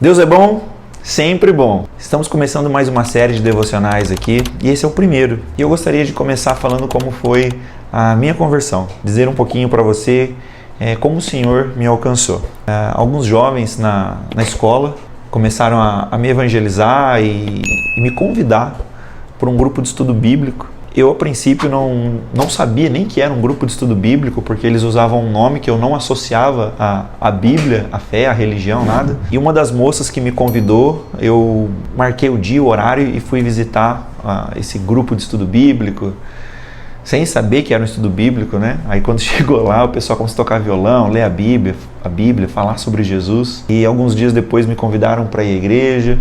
Deus é bom, sempre bom. Estamos começando mais uma série de devocionais aqui e esse é o primeiro. E eu gostaria de começar falando como foi a minha conversão, dizer um pouquinho para você como o Senhor me alcançou. Alguns jovens na escola começaram a me evangelizar e me convidar para um grupo de estudo bíblico. Eu, a princípio, não sabia nem que era um grupo de estudo bíblico, porque eles usavam um nome que eu não associava à Bíblia, à fé, à religião, nada. E uma das moças que me convidou, eu marquei o dia, o horário e fui visitar esse grupo de estudo bíblico, sem saber que era um estudo bíblico, né? Aí quando chegou lá, o pessoal começou a tocar violão, ler a Bíblia, falar sobre Jesus. E alguns dias depois me convidaram para ir à igreja.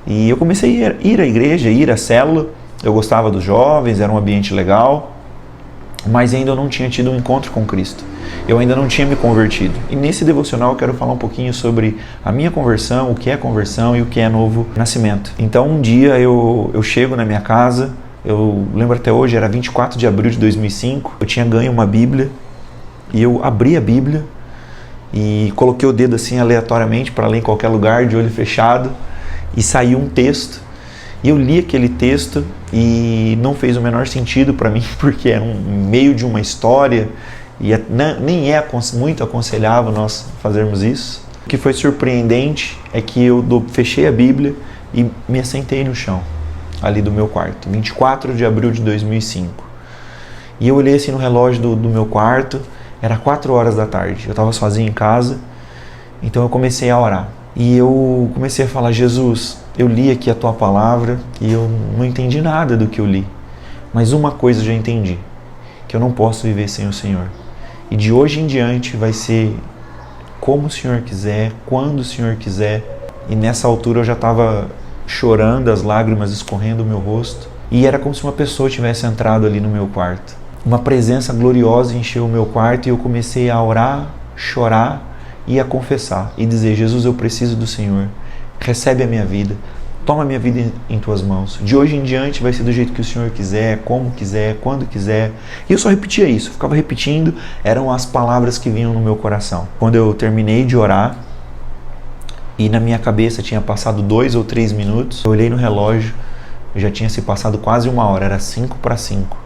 E eu comecei a ir à igreja, ir à célula. Eu gostava dos jovens, era um ambiente legal, mas ainda eu não tinha tido um encontro com Cristo. Eu ainda não tinha me convertido. E nesse devocional eu quero falar um pouquinho sobre a minha conversão, o que é conversão e o que é novo nascimento. Então um dia eu chego na minha casa, eu lembro até hoje, era 24 de abril de 2005, eu tinha ganho uma Bíblia e eu abri a Bíblia e coloquei o dedo assim aleatoriamente para ler em qualquer lugar, de olho fechado, e saiu um texto. E eu li aquele texto e não fez o menor sentido para mim, porque era um meio de uma história e nem é muito aconselhável nós fazermos isso. O que foi surpreendente é que eu fechei a Bíblia e me assentei no chão, ali do meu quarto, 24 de abril de 2005. E eu olhei assim no relógio do meu quarto, era 4 horas da tarde, eu estava sozinho em casa, então eu comecei a orar. E eu comecei a falar: Jesus, eu li aqui a tua palavra e eu não entendi nada do que eu li. Mas uma coisa eu já entendi, que eu não posso viver sem o Senhor. E de hoje em diante vai ser como o Senhor quiser, quando o Senhor quiser. E nessa altura eu já estava chorando, as lágrimas escorrendo do meu rosto. E era como se uma pessoa tivesse entrado ali no meu quarto. Uma presença gloriosa encheu o meu quarto e eu comecei a orar, chorar e a confessar e dizer: Jesus, eu preciso do Senhor, recebe a minha vida, toma a minha vida em tuas mãos, de hoje em diante vai ser do jeito que o Senhor quiser, como quiser, quando quiser. E eu só repetia isso, ficava repetindo, eram as palavras que vinham no meu coração. Quando eu terminei de orar e na minha cabeça tinha passado 2 ou 3 minutos, eu olhei no relógio, já tinha se passado quase 1 hora, era 5:05,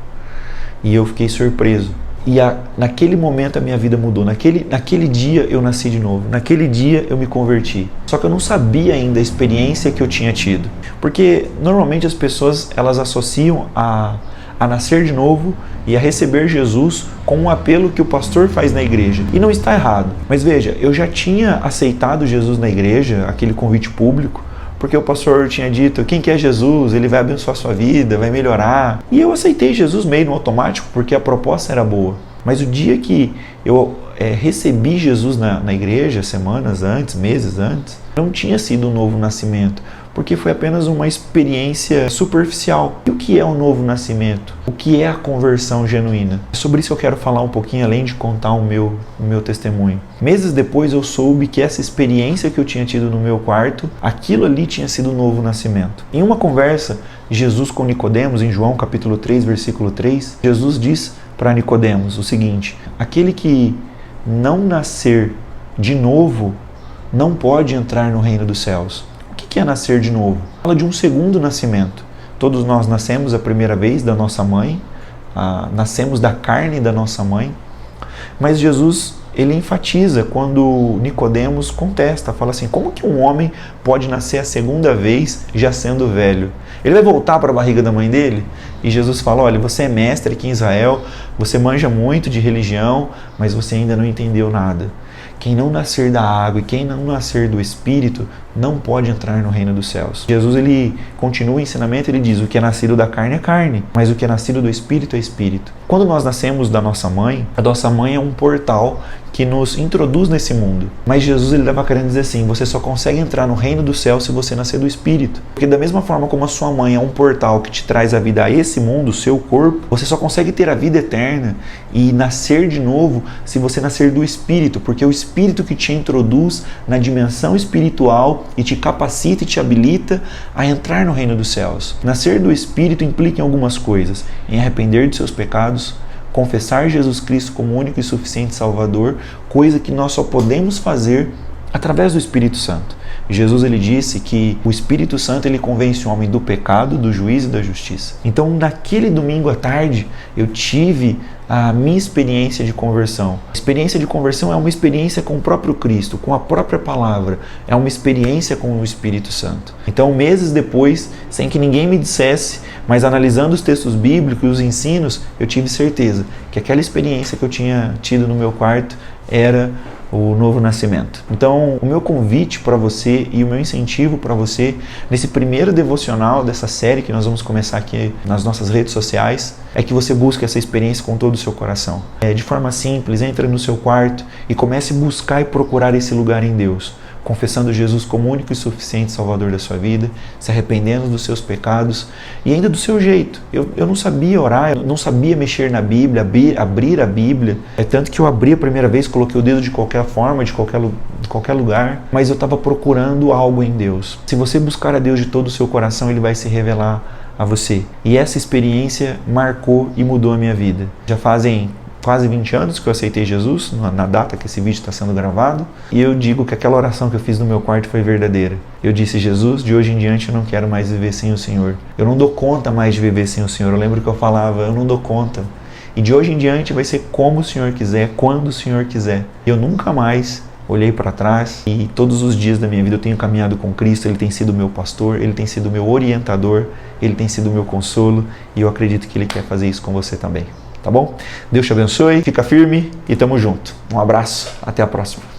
e eu fiquei surpreso. E naquele momento a minha vida mudou. Naquele dia eu nasci de novo. Naquele dia eu me converti. Só que eu não sabia ainda a experiência que eu tinha tido. Porque normalmente as pessoas elas associam a nascer de novo e a receber Jesus com um apelo que o pastor faz na igreja. E não está errado. Mas veja, eu já tinha aceitado Jesus na igreja, aquele convite público, porque o pastor tinha dito: quem quer Jesus, ele vai abençoar a sua vida, vai melhorar. E eu aceitei Jesus meio no automático, porque a proposta era boa. Mas o dia que eu recebi Jesus na igreja, semanas antes, meses antes, não tinha sido um novo nascimento, porque foi apenas uma experiência superficial. E o que é o novo nascimento? O que é a conversão genuína? É sobre isso que eu quero falar um pouquinho, além de contar o meu testemunho. Meses depois eu soube que essa experiência que eu tinha tido no meu quarto, aquilo ali tinha sido o novo nascimento. Em uma conversa, Jesus com Nicodemos, em João capítulo 3, versículo 3, Jesus diz para Nicodemos o seguinte: aquele que não nascer de novo não pode entrar no reino dos céus. O que é nascer de novo? Fala de um segundo nascimento. Todos nós nascemos a primeira vez da nossa mãe, nascemos da carne da nossa mãe, mas Jesus ele enfatiza quando Nicodemos contesta, fala assim: como que um homem pode nascer a segunda vez já sendo velho? Ele vai voltar para a barriga da mãe dele? E Jesus fala: olha, você é mestre aqui em Israel, você manja muito de religião, mas você ainda não entendeu nada. Quem não nascer da água e quem não nascer do Espírito não pode entrar no reino dos céus. Jesus ele continua o ensinamento, ele diz: o que é nascido da carne é carne, mas o que é nascido do Espírito é Espírito. Quando nós nascemos da nossa mãe, a nossa mãe é um portal que nos introduz nesse mundo. Mas Jesus ele estava querendo dizer assim: você só consegue entrar no reino do céu se você nascer do Espírito. Porque da mesma forma como a sua mãe é um portal que te traz a vida a esse mundo, o seu corpo, você só consegue ter a vida eterna e nascer de novo se você nascer do Espírito, porque é o Espírito que te introduz na dimensão espiritual e te capacita e te habilita a entrar no reino dos céus. Nascer do Espírito implica em algumas coisas: em arrepender de seus pecados, confessar Jesus Cristo como único e suficiente Salvador, coisa que nós só podemos fazer através do Espírito Santo. Jesus ele disse que o Espírito Santo ele convence o homem do pecado, do juízo e da justiça. Então, naquele domingo à tarde, eu tive a minha experiência de conversão. A experiência de conversão é uma experiência com o próprio Cristo, com a própria palavra, é uma experiência com o Espírito Santo. Então, meses depois, sem que ninguém me dissesse, mas analisando os textos bíblicos e os ensinos, eu tive certeza que aquela experiência que eu tinha tido no meu quarto era o novo nascimento. Então, o meu convite para você e o meu incentivo para você nesse primeiro devocional dessa série que nós vamos começar aqui nas nossas redes sociais é que você busque essa experiência com todo o seu coração. De forma simples, entre no seu quarto e comece a buscar e procurar esse lugar em Deus, confessando Jesus como único e suficiente Salvador da sua vida, se arrependendo dos seus pecados e ainda do seu jeito. Eu não sabia orar, eu não sabia mexer na Bíblia, abrir a Bíblia. É tanto que eu abri a primeira vez, coloquei o dedo de qualquer forma, de qualquer lugar, mas eu estava procurando algo em Deus. Se você buscar a Deus de todo o seu coração, Ele vai se revelar a você. E essa experiência marcou e mudou a minha vida. Já fazem quase 20 anos que eu aceitei Jesus, na data que esse vídeo está sendo gravado, e eu digo que aquela oração que eu fiz no meu quarto foi verdadeira. Eu disse: Jesus, de hoje em diante eu não quero mais viver sem o Senhor. Eu não dou conta mais de viver sem o Senhor. Eu lembro que eu falava: eu não dou conta. E de hoje em diante vai ser como o Senhor quiser, quando o Senhor quiser. Eu nunca mais olhei para trás e todos os dias da minha vida eu tenho caminhado com Cristo. Ele tem sido meu pastor, Ele tem sido meu orientador, Ele tem sido meu consolo e eu acredito que Ele quer fazer isso com você também. Tá bom? Deus te abençoe, fica firme e tamo junto. Um abraço, até a próxima.